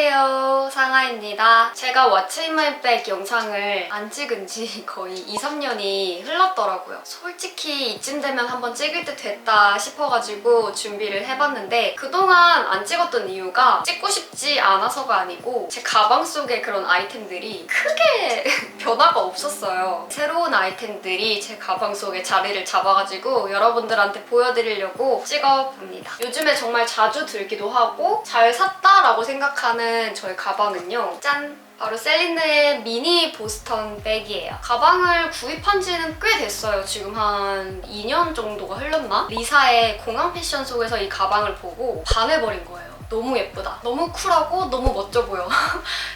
안녕하세요, 상아입니다. 제가 What's in my bag 영상을 안 찍은 지 거의 2~3년이 흘렀더라고요. 솔직히 이쯤 되면 한번 찍을 때 됐다 싶어가지고 준비를 해봤는데 그동안 안 찍었던 이유가 찍고 싶지 않아서가 아니고 제 가방 속에 그런 아이템들이 크게 변화가 없었어요. 새로운 아이템들이 제 가방 속에 자리를 잡아가지고 여러분들한테 보여드리려고 찍어봅니다. 요즘에 정말 자주 들기도 하고 잘 샀다라고 생각하는 저의 가방은요, 짠! 바로 셀린느의 미니 보스턴 백이에요. 가방을 구입한 지는 꽤 됐어요. 지금 한 2년 정도가 흘렀나? 리사의 공항 패션 속에서 이 가방을 보고 반해버린 거예요. 너무 예쁘다. 너무 쿨하고 너무 멋져 보여.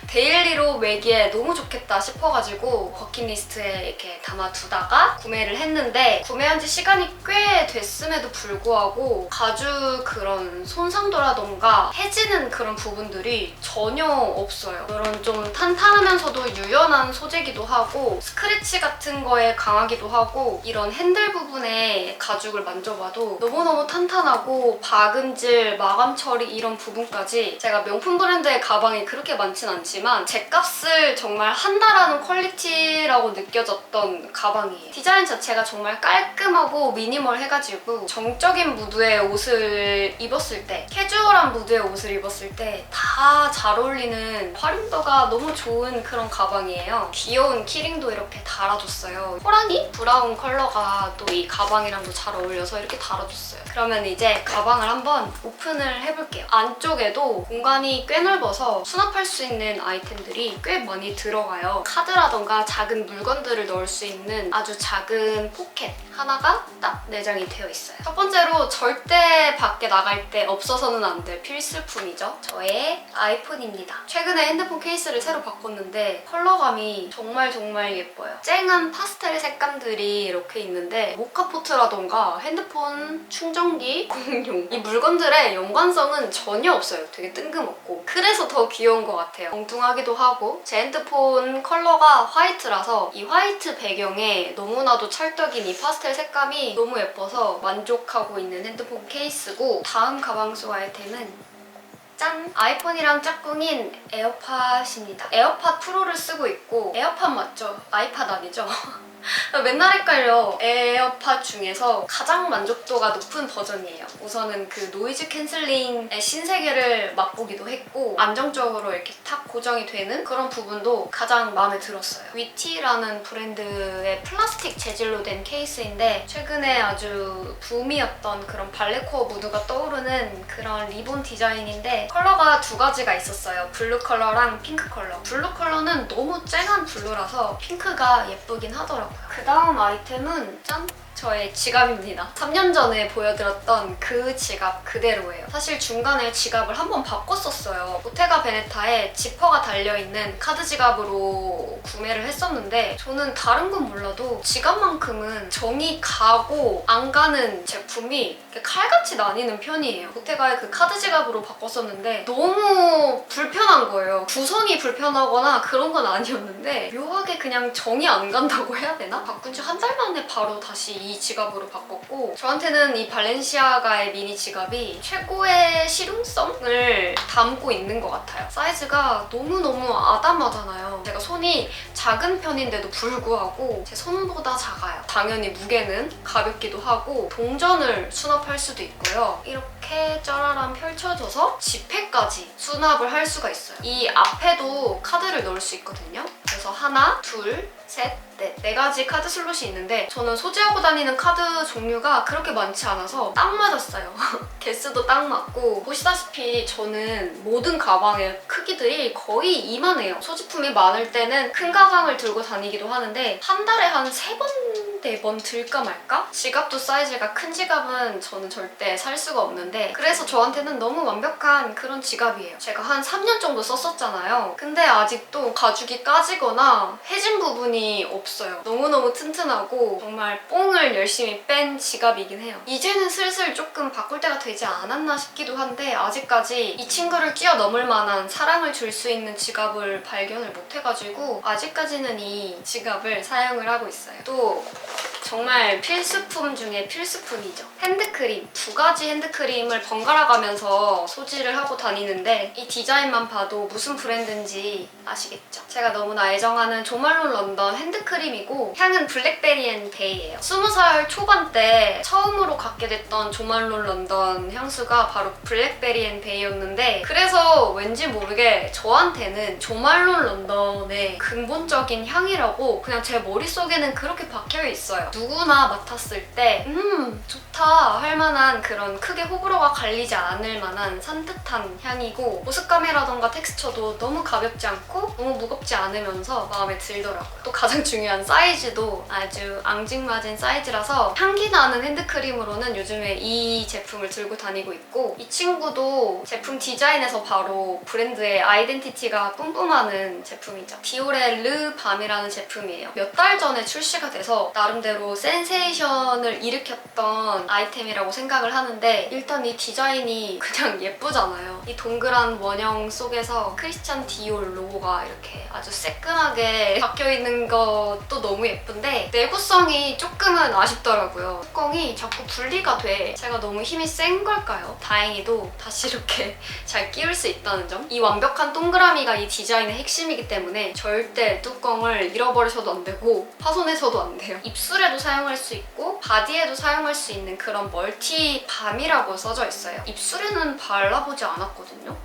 데일리로 매기에 너무 좋겠다 싶어가지고 버킷리스트에 이렇게 담아두다가 구매를 했는데 구매한 지 시간이 꽤 됐음에도 불구하고 가죽 그런 손상도라던가 해지는 그런 부분들이 전혀 없어요. 이런 좀 탄탄하면서도 유연한 소재기도 하고 스크래치 같은 거에 강하기도 하고 이런 핸들 부분에 가죽을 만져봐도 너무너무 탄탄하고 박음질, 마감 처리 이런 부분까지 제가 명품 브랜드의 가방이 그렇게 많진 않지만 제 값을 정말 한다라는 퀄리티라고 느껴졌던 가방이에요. 디자인 자체가 정말 깔끔하고 미니멀해가지고 정적인 무드의 옷을 입었을 때, 캐주얼한 무드의 옷을 입었을 때 다 잘 어울리는 활용도가 너무 좋은 그런 가방이에요. 귀여운 키링도 이렇게 달아줬어요. 호랑이? 브라운 컬러가 또 이 가방이랑도 잘 어울려서 이렇게 달아줬어요. 그러면 이제 가방을 한번 오픈을 해볼게요. 안쪽에도 공간이 꽤 넓어서 수납할 수 있는 아이템들이 꽤 많이 들어가요. 카드라던가 작은 물건들을 넣을 수 있는 아주 작은 포켓 하나가 딱 내장이 되어 있어요. 첫 번째로 절대 밖에 나갈 때 없어서는 안 될 필수품이죠. 저의 아이폰입니다. 최근에 핸드폰 케이스를 새로 바꿨는데 컬러감이 정말 예뻐요. 쨍한 파스텔 색감들이 이렇게 있는데 모카포트라던가 핸드폰 충전기, 공용 이 물건들의 연관성은 전혀 없어요. 되게 뜬금없고 그래서 더 귀여운 것 같아요. 엉뚱하기도 하고 제 핸드폰 컬러가 화이트라서 이 화이트 배경에 너무나도 찰떡인 이 파스텔 색감이 너무 예뻐서 만족하고 있는 핸드폰 케이스고 다음 가방 속 아이템은 짠! 아이폰이랑 짝꿍인 에어팟입니다. 에어팟 프로를 쓰고 있고 에어팟 맞죠? 아이팟 아니죠? 맨날 헷갈려. 에어팟 중에서 가장 만족도가 높은 버전이에요. 우선은 그 노이즈 캔슬링의 신세계를 맛보기도 했고 안정적으로 이렇게 탁 고정이 되는 그런 부분도 가장 마음에 들었어요. 위티라는 브랜드의 플라스틱 재질로 된 케이스인데 최근에 아주 붐이었던 그런 발레코어 무드가 떠오르는 그런 리본 디자인인데 컬러가 두 가지가 있었어요. 블루 컬러랑 핑크 컬러. 블루 컬러는 너무 쨍한 블루라서 핑크가 예쁘긴 하더라고요. 그 다음 아이템은 짠! 저의 지갑입니다. 3년 전에 보여드렸던 그 지갑 그대로예요. 사실 중간에 지갑을 한번 바꿨었어요. 보테가 베네타에 지퍼가 달려있는 카드 지갑으로 구매를 했었는데 저는 다른 건 몰라도 지갑만큼은 정이 가고 안 가는 제품이 칼같이 나뉘는 편이에요. 보테가의 그 카드 지갑으로 바꿨었는데 너무 불편한 거예요. 구성이 불편하거나 그런 건 아니었는데 묘하게 그냥 정이 안 간다고 해야 되나? 바꾼 지 한 달 만에 바로 다시 이 지갑으로 바꿨고 저한테는 이 발렌시아가의 미니 지갑이 최고의 실용성을 담고 있는 것 같아요. 사이즈가 너무너무 아담하잖아요. 제가 손이 작은 편인데도 불구하고 제 손보다 작아요. 당연히 무게는 가볍기도 하고 동전을 수납할 수도 있고요. 이렇게 짜라란 펼쳐져서 지폐까지 수납을 할 수가 있어요. 이 앞에도 카드를 넣을 수 있거든요. 그래서 하나, 둘, 셋, 넷. 4가지 카드 슬롯이 있는데 저는 소지하고 다니는 카드 종류가 그렇게 많지 않아서 딱 맞았어요. 개수도 딱 맞고 보시다시피 저는 모든 가방의 크기들이 거의 이만해요. 소지품이 많을 때는 큰 가방을 들고 다니기도 하는데 한 달에 한 3번, 4번 들까 말까? 지갑도 사이즈가 큰 지갑은 저는 절대 살 수가 없는데 그래서 저한테는 너무 완벽한 그런 지갑이에요. 제가 한 3년 정도 썼었잖아요. 근데 아직도 가죽이 까지거나 해진 부분이 없어요. 너무너무 튼튼하고 정말 뽕을 열심히 뺀 지갑이긴 해요. 이제는 슬슬 조금 바꿀 때가 되지 않았나 싶기도 한데 아직까지 이 친구를 뛰어넘을 만한 사랑을 줄 수 있는 지갑을 발견을 못해가지고 아직까지는 이 지갑을 사용을 하고 있어요. 또 정말 필수품 중에 필수품이죠. 핸드크림. 2가지 핸드크림을 번갈아 가면서 소지를 하고 다니는데 이 디자인만 봐도 무슨 브랜드인지 아시겠죠? 제가 너무나 애정하는 조말론 런던 핸드크림이고 향은 블랙베리 앤 베이예요. 20살 초반 때 처음으로 갖게 됐던 조말론 런던 향수가 바로 블랙베리 앤 베이였는데 그래서 왠지 모르게 저한테는 조말론 런던의 근본적인 향이라고 그냥 제 머릿속에는 그렇게 박혀 있어요. 누구나 맡았을 때 좋다 할 만한 그런 크게 호불호가 갈리지 않을 만한 산뜻한 향이고 보습감이라던가 텍스처도 너무 가볍지 않고 너무 무겁지 않으면서 마음에 들더라고요. 또 가장 중요한 사이즈도 아주 앙증맞은 사이즈라서 향기 나는 핸드크림으로는 요즘에 이 제품을 들고 다니고 있고 이 친구도 제품 디자인에서 바로 브랜드의 아이덴티티가 뿜뿜하는 제품이죠. 디올의 르 밤이라는 제품이에요. 몇 달 전에 출시가 돼서 나름대로 센세이션을 일으켰던 아이템이라고 생각을 하는데 일단 이 디자인이 그냥 예쁘잖아요. 이 동그란 원형 속에서 크리스찬 디올 로고가 이렇게 아주 새끈하게 박혀있는 것도 너무 예쁜데 내구성이 조금은 아쉽더라고요. 뚜껑이 자꾸 분리가 돼. 제가 너무 힘이 센 걸까요? 다행히도 다시 이렇게 잘 끼울 수 있다는 점. 이 완벽한 동그라미가 이 디자인의 핵심이기 때문에 절대 뚜껑을 잃어버리셔도 안 되고 파손해서도 안 돼요. 입술에도 사용할 수 있고 바디에도 사용할 수 있는 그런 멀티 밤이라고 써져 있어요. 입술에는 발라보지 않았거든요.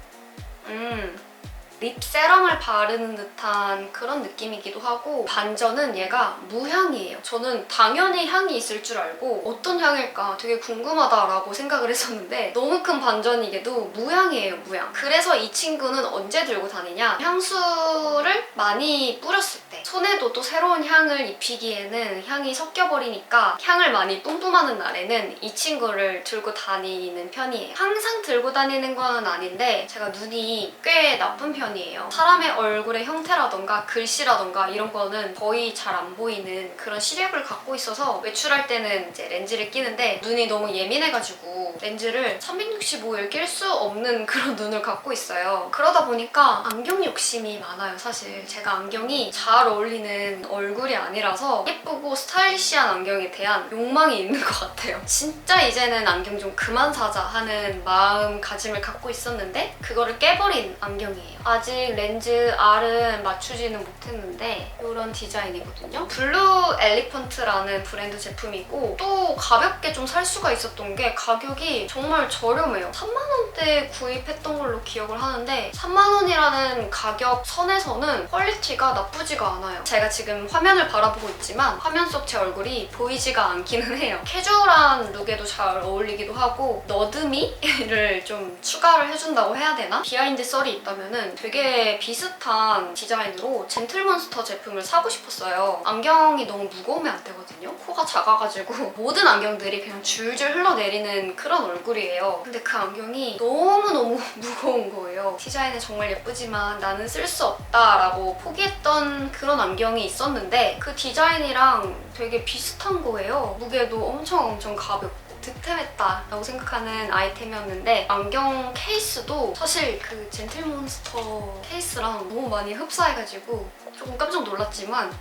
립 세럼을 바르는 듯한 그런 느낌이기도 하고 반전은 얘가 무향이에요. 저는 당연히 향이 있을 줄 알고 어떤 향일까 되게 궁금하다라고 생각을 했었는데 너무 큰 반전이게도 무향이에요, 무향. 그래서 이 친구는 언제 들고 다니냐? 향수를 많이 뿌렸을 때 손에도 또 새로운 향을 입히기에는 향이 섞여버리니까 향을 많이 뿜뿜하는 날에는 이 친구를 들고 다니는 편이에요. 항상 들고 다니는 건 아닌데 제가 눈이 꽤 나쁜 편이에요. 사람의 얼굴의 형태라던가 글씨라던가 이런 거는 거의 잘 안 보이는 그런 시력을 갖고 있어서 외출할 때는 이제 렌즈를 끼는데 눈이 너무 예민해가지고 렌즈를 365일 낄 수 없는 그런 눈을 갖고 있어요. 그러다 보니까 안경 욕심이 많아요, 사실. 제가 안경이 잘 어울리는 얼굴이 아니라서 예쁘고 스타일리시한 안경에 대한 욕망이 있는 것 같아요. 진짜 이제는 안경 좀 그만 사자 하는 마음가짐을 갖고 있었는데 그거를 깨버린 안경이에요. 아직 렌즈 R은 맞추지는 못했는데 이런 디자인이거든요. 블루 엘리펀트라는 브랜드 제품이고 또 가볍게 좀 살 수가 있었던 게 가격이 정말 저렴해요. 3만 원대에 구입했던 걸로 기억을 하는데 3만 원이라는 가격 선에서는 퀄리티가 나쁘지가 않아요. 제가 지금 화면을 바라보고 있지만 화면 속 제 얼굴이 보이지가 않기는 해요. 캐주얼한 룩에도 잘 어울리기도 하고 너드미를 좀 추가를 해준다고 해야 되나? 비하인드 썰이 있다면은 되게 비슷한 디자인으로 젠틀몬스터 제품을 사고 싶었어요. 안경이 너무 무거우면 안 되거든요. 코가 작아가지고 모든 안경들이 그냥 줄줄 흘러내리는 그런 얼굴이에요. 근데 그 안경이 너무너무 무거운 거예요. 디자인은 정말 예쁘지만 나는 쓸 수 없다라고 포기했던 그런 안경이 있었는데 그 디자인이랑 되게 비슷한 거예요. 무게도 엄청 가볍고 득템했다라고 생각하는 아이템이었는데 안경 케이스도 사실 그 젠틀몬스터 케이스랑 너무 많이 흡사해가지고 조금 깜짝 놀랐지만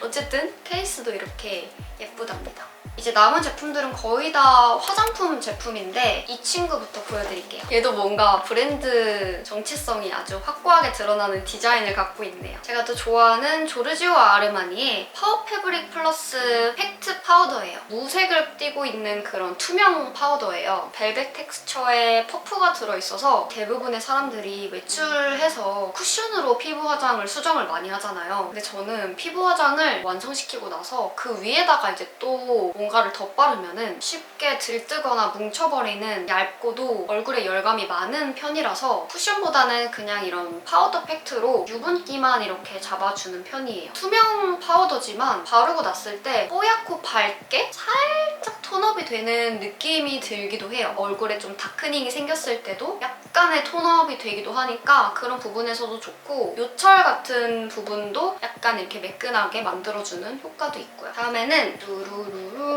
어쨌든 케이스도 이렇게 예쁘답니다. 이제 남은 제품들은 거의 다 화장품 제품인데 이 친구부터 보여드릴게요. 얘도 뭔가 브랜드 정체성이 아주 확고하게 드러나는 디자인을 갖고 있네요. 제가 또 좋아하는 조르지오 아르마니의 파워 패브릭 플러스 팩트 파우더예요. 무색을 띠고 있는 그런 투명 파우더예요. 벨벳 텍스처에 퍼프가 들어있어서 대부분의 사람들이 외출해서 쿠션으로 피부 화장을 수정을 많이 하잖아요. 근데 저는 피부 화장을 완성시키고 나서 그 위에다가 이제 또 뭔가를 덧바르면은 쉽게 들뜨거나 뭉쳐버리는 얇고도 얼굴에 열감이 많은 편이라서 쿠션보다는 그냥 이런 파우더 팩트로 유분기만 이렇게 잡아주는 편이에요. 투명 파우더지만 바르고 났을 때 뽀얗고 밝게 살짝 톤업이 되는 느낌이 들기도 해요. 얼굴에 좀 다크닝이 생겼을 때도 약간의 톤업이 되기도 하니까 그런 부분에서도 좋고 요철 같은 부분도 약간 이렇게 매끈하게 만들어주는 효과도 있고요. 다음에는 루루루룬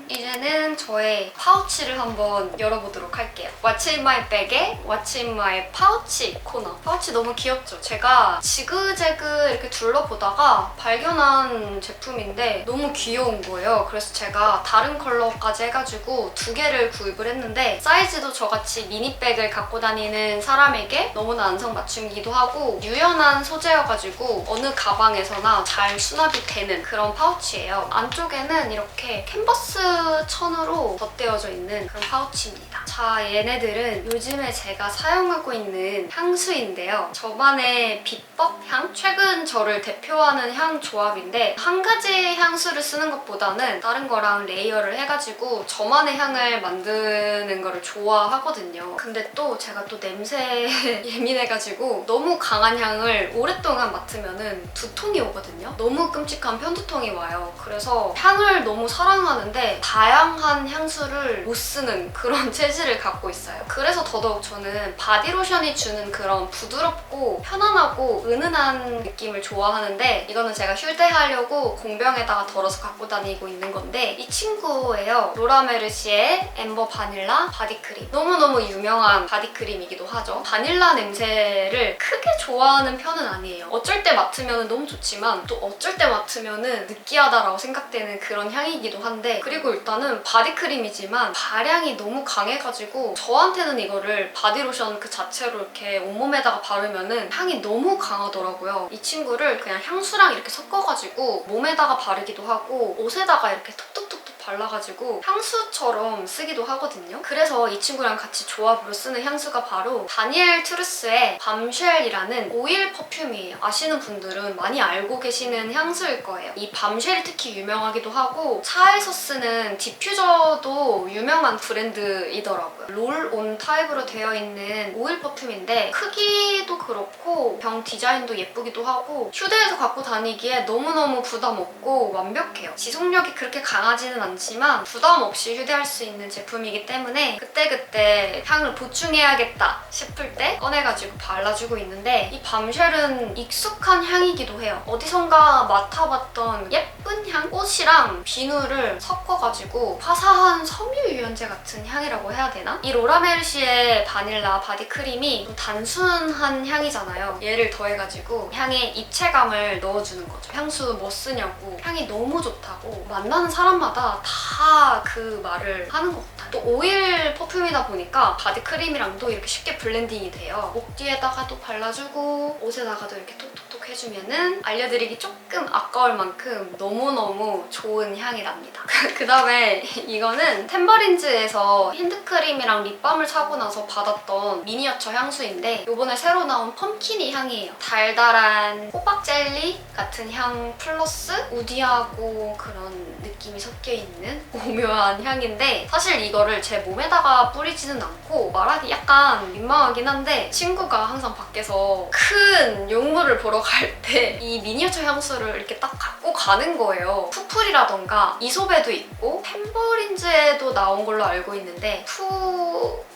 이제는 저의 파우치를 한번 열어보도록 할게요. What's in my bag의 What's in my 파우치 코너. 파우치 너무 귀엽죠? 제가 지그재그 이렇게 둘러보다가 발견한 제품인데 너무 귀여운 거예요. 그래서 제가 다른 컬러까지 해가지고 2개를 구입을 했는데 사이즈도 저같이 미니백을 갖고 다니는 사람에게 너무나 안성맞춤이기도 하고 유연한 소재여가지고 어느 가방에서나 잘 수납이 되는 그런 파우치예요. 안쪽에는 이렇게 캔버스 천으로 덧대어져 있는 그런 파우치입니다. 자, 얘네들은 요즘에 제가 사용하고 있는 향수인데요. 저만의 비법 향? 최근 저를 대표하는 향 조합인데 한 가지 향수를 쓰는 것보다는 다른 거랑 레이어를 해가지고 저만의 향을 만드는 거를 좋아하거든요. 근데 또 제가 또 냄새에 예민해가지고 너무 강한 향을 오랫동안 맡으면은 두통이 오거든요. 너무 끔찍한 편두통이 와요. 그래서 향을 너무 사랑하는데 다양한 향수를 못 쓰는 그런 체질을 갖고 있어요. 그래서 더더욱 저는 바디로션이 주는 그런 부드럽고 편안하고 은은한 느낌을 좋아하는데 이거는 제가 휴대하려고 공병에다가 덜어서 갖고 다니고 있는 건데 이 친구예요. 로라 메르시의 엠버 바닐라 바디크림. 너무너무 유명한 바디크림이기도 하죠. 바닐라 냄새를 크게 좋아하는 편은 아니에요. 어쩔 때 맡으면 너무 좋지만 또 어쩔 때 맡으면 느끼하다라고 생각되는 그런 향이기도 한데 그리고 일단은 바디크림이지만 발향이 너무 강해가지고 저한테는 이거를 바디로션 그 자체로 이렇게 온몸에다가 바르면 향이 너무 강하더라고요. 이 친구를 그냥 향수랑 이렇게 섞어가지고 몸에다가 바르기도 하고 옷에다가 이렇게 톡톡톡톡 발라가지고 향수처럼 쓰기도 하거든요. 그래서 이 친구랑 같이 조합으로 쓰는 향수가 바로 다니엘 트루스의 밤쉘이라는 오일 퍼퓸이에요. 아시는 분들은 많이 알고 계시는 향수일 거예요. 이 밤쉘이 특히 유명하기도 하고 차에서 쓰는 디퓨저도 유명한 브랜드이더라고요. 롤온 타입으로 되어 있는 오일 퍼퓸인데 크기도 그렇고 병 디자인도 예쁘기도 하고 휴대해서 갖고 다니기에 너무너무 부담 없고 완벽해요. 지속력이 그렇게 강하지는 않지만 부담 없이 휴대할 수 있는 제품이기 때문에 그때그때 향을 보충해야겠다 싶을 때 꺼내가지고 발라주고 있는데 이 밤쉘은 익숙한 향이기도 해요. 어디선가 맡아봤던 예쁜 향? 꽃이랑 비누를 섞어가지고 화사한 섬유 유연제 같은 향이라고 해야 되나? 이 로라 메르시의 바닐라 바디크림이 단순한 향이잖아요. 얘를 더해가지고 향에 입체감을 넣어주는 거죠. 향수 뭐 쓰냐고 향이 너무 좋다고 만나는 사람마다 다 그 말을 하는 것 같아요. 또 오일 퍼퓸이다 보니까 바디크림이랑도 이렇게 쉽게 블렌딩이 돼요. 목 뒤에다가도 발라주고 옷에다가도 이렇게 톡톡톡 해주면은 알려드리기 조금 아까울 만큼 너무너무 좋은 향이 납니다. 그 다음에 이거는 템버린즈에서 핸드크림이랑 립밤을 사고 나서 받았던 미니어처 향수인데 이번에 새로 나온 펌키니 향이에요. 달달한 호박 젤리 같은 향 플러스 우디하고 그런 느낌이 섞여있는 오묘한 향인데 사실 이거를 제 몸에다가 뿌리지는 않고 말하기 약간 민망하긴 한데 친구가 항상 밖에서 큰 용물을 보러 갈 때 이 미니어처 향수를 이렇게 딱 갖고 가는 거예요. 푸풀이라던가 이솝에도 있고 템버린즈에도 나온 걸로 알고 있는데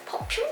퍼퓸?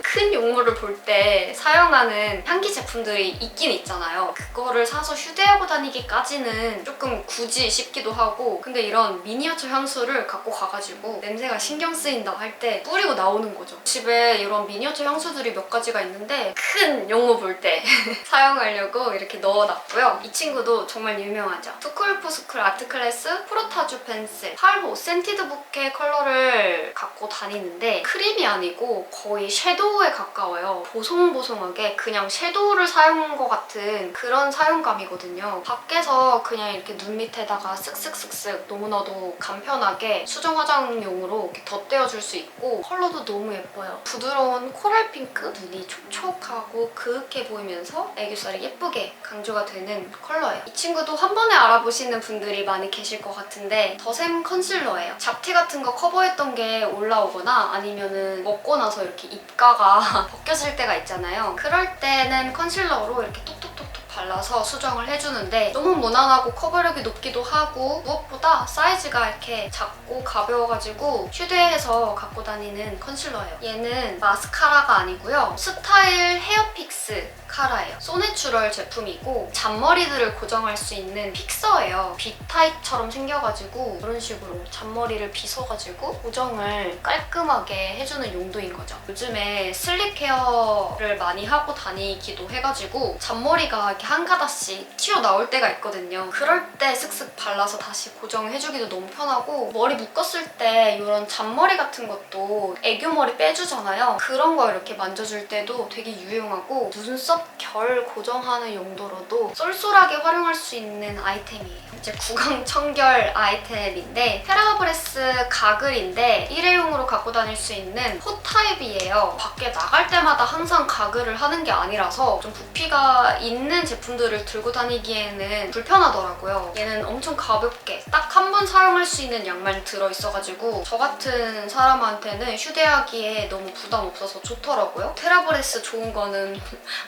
큰 용물을 볼 때 사용하는 향기 제품들이 있긴 있잖아요. 그거를 사서 휴대하고 다니기까지는 조금 굳이 싶기도 하고 근데 이런 미니어처 향수를 갖고 가가지고 냄새가 신경 쓰인다 할 때 뿌리고 나오는 거죠. 집에 이런 미니어처 향수들이 몇 가지가 있는데 큰 용무 볼 때 사용하려고 이렇게 넣어놨고요. 이 친구도 정말 유명하죠. 투쿨포스쿨 아트클래스 프로타주 펜슬 8호 센티드 부케 컬러를 갖고 다니는데 크림이 아니고 거의 섀도우에 가까워요. 보송보송하게 그냥 섀도우를 사용한 것 같은 그런 사용감이거든요. 밖에서 그냥 이렇게 눈 밑에다가 쓱쓱쓱쓱 너무나도 간편하게 수정 화장용으로 이렇게 덧대어줄 수 있고 컬러도 너무 예뻐요. 부드러운 코랄 핑크? 눈이 촉촉하고 그윽해 보이면서 애교살이 예쁘게 강조가 되는 컬러예요. 이 친구도 한 번에 알아보시는 분들이 많이 계실 것 같은데 더샘 컨실러예요. 잡티 같은 거 커버했던 게 올라오거나 아니면은 먹고 나서 이렇게 입가가 벗겨질 때가 있잖아요. 그럴 때는 컨실러로 이렇게 톡톡톡톡 발라서 수정을 해주는데 너무 무난하고 커버력이 높기도 하고 무엇보다 사이즈가 이렇게 작고 가벼워가지고 휴대해서 갖고 다니는 컨실러예요. 얘는 마스카라가 아니고요. 스타일 헤어픽스 마스카라예요. 소내추럴 제품이고 잔머리들을 고정할 수 있는 픽서예요. 빅타입처럼 생겨가지고 이런 식으로 잔머리를 빗어가지고 고정을 깔끔하게 해주는 용도인 거죠. 요즘에 슬릭 헤어를 많이 하고 다니기도 해가지고 잔머리가 이렇게 한 가닥씩 튀어나올 때가 있거든요. 그럴 때 슥슥 발라서 다시 고정해주기도 너무 편하고 머리 묶었을 때 이런 잔머리 같은 것도 애교머리 빼주잖아요. 그런 거 이렇게 만져줄 때도 되게 유용하고 눈썹 결 고정하는 용도로도 쏠쏠하게 활용할 수 있는 아이템이에요. 이제 구강 청결 아이템인데 테라브레스 가글인데 일회용으로 갖고 다닐 수 있는 호 타입이에요. 밖에 나갈 때마다 항상 가글을 하는 게 아니라서 좀 부피가 있는 제품들을 들고 다니기에는 불편하더라고요. 얘는 엄청 가볍게 딱 한 번 사용할 수 있는 양만 들어있어가지고 저 같은 사람한테는 휴대하기에 너무 부담 없어서 좋더라고요. 테라브레스 좋은 거는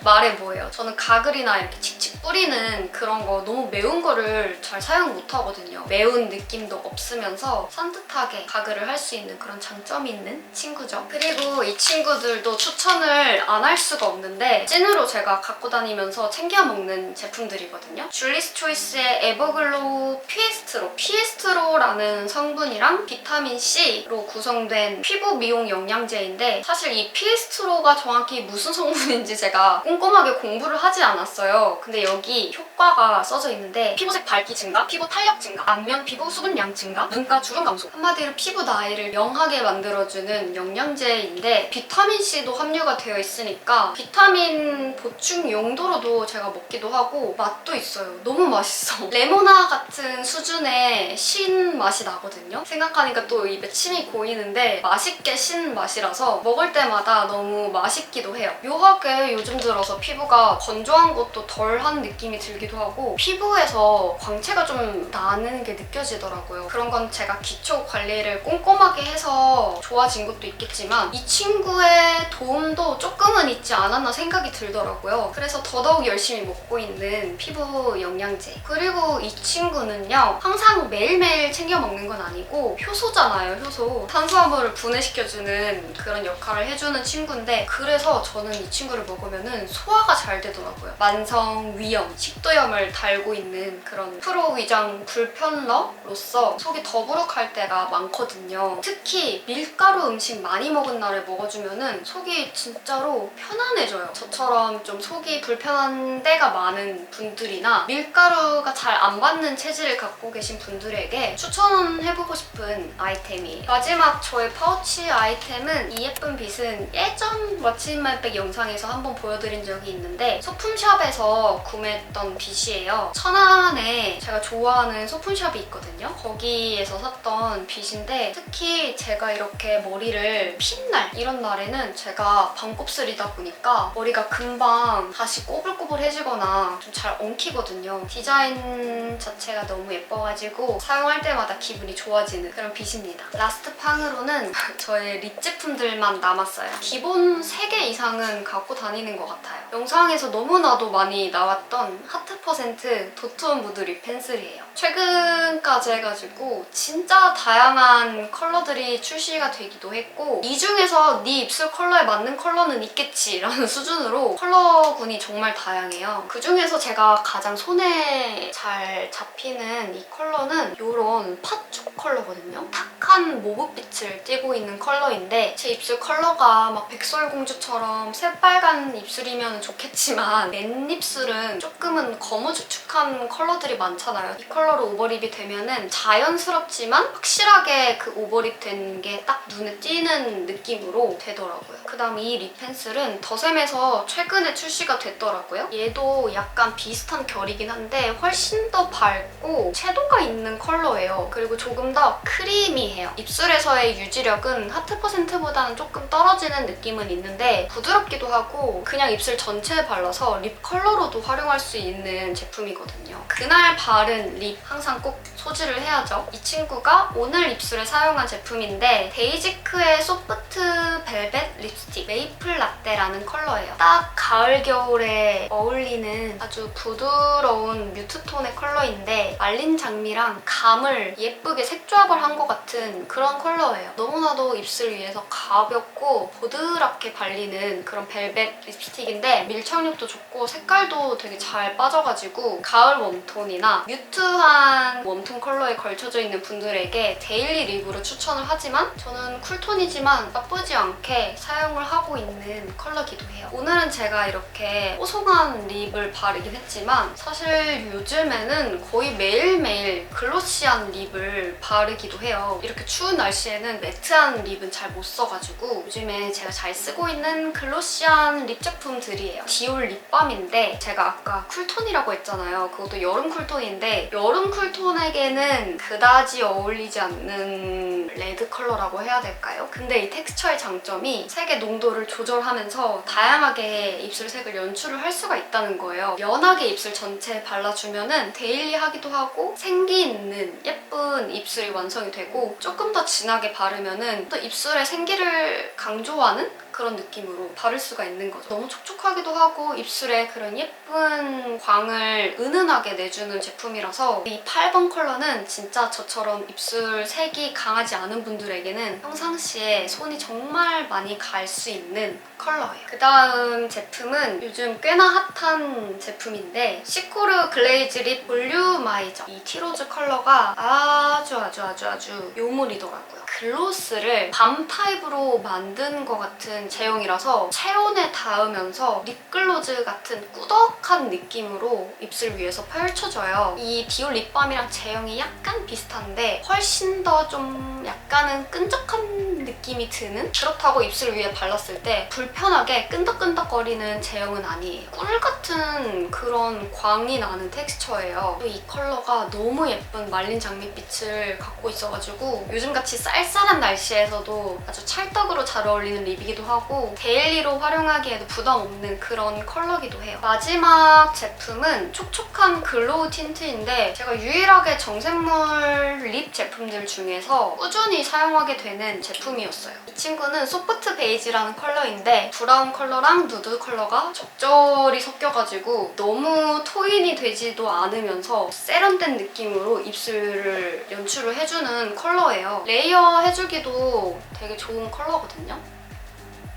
말해 뭐예요. 저는 가글이나 이렇게 칙칙 뿌리는 그런 거 너무 매운 거를 잘 사용 못하거든요. 매운 느낌도 없으면서 산뜻하게 가글을 할 수 있는 그런 장점이 있는 친구죠. 그리고 이 친구들도 추천을 안 할 수가 없는데 찐으로 제가 갖고 다니면서 챙겨 먹는 제품들이거든요. 줄리스 초이스의 에버글로우 피에스트로. 피에스트로라는 성분이랑 비타민 C로 구성된 피부 미용 영양제인데 사실 이 피에스트로가 정확히 무슨 성분인지 제가 꼼꼼하게 공부를 하지 않았어요. 근데 여기 효과가 써져 있는데 피부색 밝기 증가, 피부 탄력 증가, 안면 피부 수분량 증가, 눈가 주름 감소. 한마디로 피부 나이를 명하게 만들어주는 영양제인데 비타민 C도 함유가 되어 있으니까 비타민 보충 용도로도 제가 먹기도 하고 맛도 있어요. 너무 맛있어. 레모나 같은 수준의 신 맛이 나거든요. 생각하니까 또 입에 침이 고이는데 맛있게 신 맛이라서 먹을 때마다 너무 맛있기도 해요. 묘하게 요즘 들어서 피부가 건조한 것도 덜한 느낌이 들기도 하고 피부에서 광채가 좀 나는 게 느껴지더라고요. 그런 건 제가 기초 관리를 꼼꼼하게 해서 좋아진 것도 있겠지만 이 친구의 도움도 조금은 있지 않았나 생각이 들더라고요. 그래서 더더욱 열심히 먹고 있는 피부 영양제. 그리고 이 친구는요, 항상 매일매일 챙겨 먹는 건 아니고 효소잖아요, 효소. 탄수화물을 분해시켜주는 그런 역할을 해주는 친구인데 그래서 저는 이 친구를 먹으면 소화가 잘 되더라고요. 만성 위염, 식도염을 달고 있는 그런 프로 위장 불편러로서 속이 더부룩할 때가 많거든요. 특히 밀가루 음식 많이 먹은 날에 먹어주면 속이 진짜로 편안해져요. 저처럼 좀 속이 불편한 때가 많은 분들이나 밀가루가 잘 안 받는 체질을 갖고 계신 분들에게 추천해보고 싶은 아이템이에요. 마지막 저의 파우치 아이템은 이 예쁜 빗은 예전 What's in my bag 영상에서 한번 보여드린 적이 있는데 소품샵에서 구매했던 빗이에요. 천안에 제가 좋아하는 소품샵이 있거든요. 거기에서 샀던 빗인데 특히 제가 이렇게 머리를 핀 날, 이런 날에는 제가 반곱슬이다 보니까 머리가 금방 다시 꼬불꼬불해지거나 좀 잘 엉키거든요. 디자인 자체가 너무 예뻐가지고 사용할 때마다 기분이 좋아지는 그런 빗입니다. 라스트 팡으로는 저의 립 제품들만 남았어요. 기본 3개 이상은 갖고 다니는 것 같아요. 영상에서 너무나도 많이 나왔던 하트 퍼센트 도트온 무드 립 펜슬이에요. 최근까지 해가지고 진짜 다양한 컬러들이 출시가 되기도 했고 이 중에서 네 입술 컬러에 맞는 컬러는 있겠지 라는 수준으로 컬러군이 정말 다양해요. 그 중에서 제가 가장 손에 잘 잡히는 이 컬러는 이런 팥죽 컬러거든요. 탁한 모브빛을 띠고 있는 컬러인데 제 입술 컬러가 막 백설공주처럼 새빨간 입술이면 좋겠지만 맨입술은 조금은 거무죽죽한 컬러들이 많잖아요. 이 컬러로 오버립이 되면은 자연스럽지만 확실하게 그 오버립 된 게 딱 눈에 띄는 느낌으로 되더라고요. 그다음 이 립 펜슬은 더샘에서 최근에 출시가 됐더라고요. 얘도 약간 비슷한 결이긴 한데 훨씬 더 밝고 섀도우가 있는 컬러예요. 그리고 조금 더 크리미해요. 입술에서의 유지력은 하트 퍼센트보다는 조금 떨어지는 느낌은 있는데 부드럽기도 하고 그냥 입술 전체에 발라서 립 컬러로도 활용할 수 있는 제품이거든요. 있거든요. 그날 바른 립 항상 꼭 소지를 해야죠. 이 친구가 오늘 입술에 사용한 제품인데 데이지크의 소프트 벨벳 립스틱 메이플 라떼라는 컬러예요. 딱 가을 겨울에 어울리는 아주 부드러운 뮤트톤의 컬러인데 말린 장미랑 감을 예쁘게 색조합을 한 것 같은 그런 컬러예요. 너무나도 입술 위에서 가볍고 보드랍게 발리는 그런 벨벳 립스틱인데 밀착력도 좋고 색깔도 되게 잘 빠져가지고 가을 웜톤이나 뮤트한 웜톤 컬러에 걸쳐져 있는 분들에게 데일리 립으로 추천을 하지만 저는 쿨톤이지만 나쁘지 않게 사용을 하고 있는 컬러기도 해요. 오늘은 제가 이렇게 뽀송한 립을 바르긴 했지만 사실 요즘에는 거의 매일매일 글로시한 립을 바르기도 해요. 이렇게 추운 날씨에는 매트한 립은 잘 못 써가지고 요즘에 제가 잘 쓰고 있는 글로시한 립 제품들이에요. 디올 립밤인데 제가 아까 쿨톤이라고 했잖아요. 그것도 여름 쿨톤인데 여름 쿨톤에게는 그다지 어울리지 않는 레드 컬러라고 해야 될까요? 근데 이 텍스처의 장점이 색의 농도를 조절하면서 다양하게 입술색을 연출을 할 수가 있다는 거예요. 연하게 입술 전체에 발라주면은 데일리하기도 하고 생기 있는 예쁜 입술이 완성이 되고 조금 더 진하게 바르면은 또 입술의 생기를 강조하는 그런 느낌으로 바를 수가 있는 거죠. 너무 촉촉하기도 하고 입술에 그런 예쁜 광을 은은하게 내주는 제품이라서 이 8번 컬러는 진짜 저처럼 입술 색이 강하지 않은 분들에게는 평상시에 손이 정말 많이 갈 수 있는 컬러예요. 그 다음 제품은 요즘 꽤나 핫한 제품인데 시코르 글레이즈 립 볼륨아이저. 이 티로즈 컬러가 아주 요물이더라고요. 글로스를 밤 타입으로 만든 것 같은 제형이라서 체온에 닿으면서 립글로즈 같은 꾸덕한 느낌으로 입술 위에서 펼쳐져요. 이 디올 립밤이랑 제형이 약간 비슷한데 훨씬 더 좀 약간은 끈적한 느낌이 드는? 그렇다고 입술 위에 발랐을 때 불편하게 끈덕끈덕거리는 제형은 아니에요. 꿀 같은 그런 광이 나는 텍스처예요. 또 이 컬러가 너무 예쁜 말린 장밋빛을 갖고 있어가지고 요즘같이 쌀쌀한 날씨에서도 아주 찰떡으로 잘 어울리는 립이기도 하고 데일리로 활용하기에도 부담 없는 그런 컬러기도 해요. 마지막 제품은 촉촉한 글로우 틴트인데 제가 유일하게 정샘물 립 제품들 중에서 꾸준히 사용하게 되는 제품이었어요. 이 친구는 소프트 베이지라는 컬러인데 브라운 컬러랑 누드 컬러가 적절히 섞여가지고 너무 토인이 되지도 않으면서 세련된 느낌으로 입술을 연출을 해주는 컬러예요. 레이어 해주기도 되게 좋은 컬러거든요.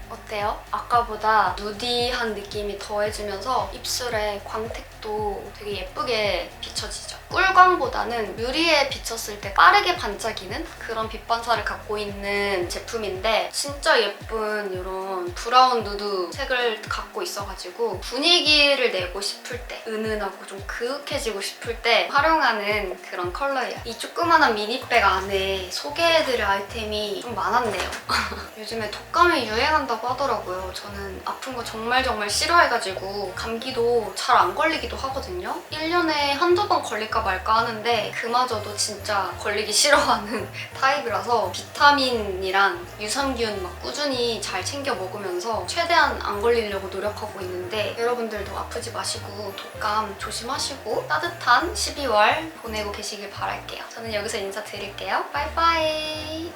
어때요? 아까보다 누디한 느낌이 더해지면서 입술에 광택도 되게 예쁘게 비춰지죠? 꿀광보다는 유리에 비쳤을 때 빠르게 반짝이는 그런 빛 반사를 갖고 있는 제품인데 진짜 예쁜 이런 브라운 누드 색을 갖고 있어가지고 분위기를 내고 싶을 때 은은하고 좀 그윽해지고 싶을 때 활용하는 그런 컬러예요. 이 조그만한 미니백 안에 소개해드릴 아이템이 좀 많았네요. 요즘에 독감이 유행한다고 하더라고요. 저는 아픈 거 정말 싫어해가지고 감기도 잘 안 걸리기도 하거든요. 1년에 한두 번 걸릴까 말까 하는데 그마저도 진짜 걸리기 싫어하는 타입이라서 비타민이랑 유산균 막 꾸준히 잘 챙겨 먹으면서 최대한 안 걸리려고 노력하고 있는데 여러분들도 아프지 마시고 독감 조심하시고 따뜻한 12월 보내고 계시길 바랄게요. 저는 여기서 인사드릴게요. 바이바이.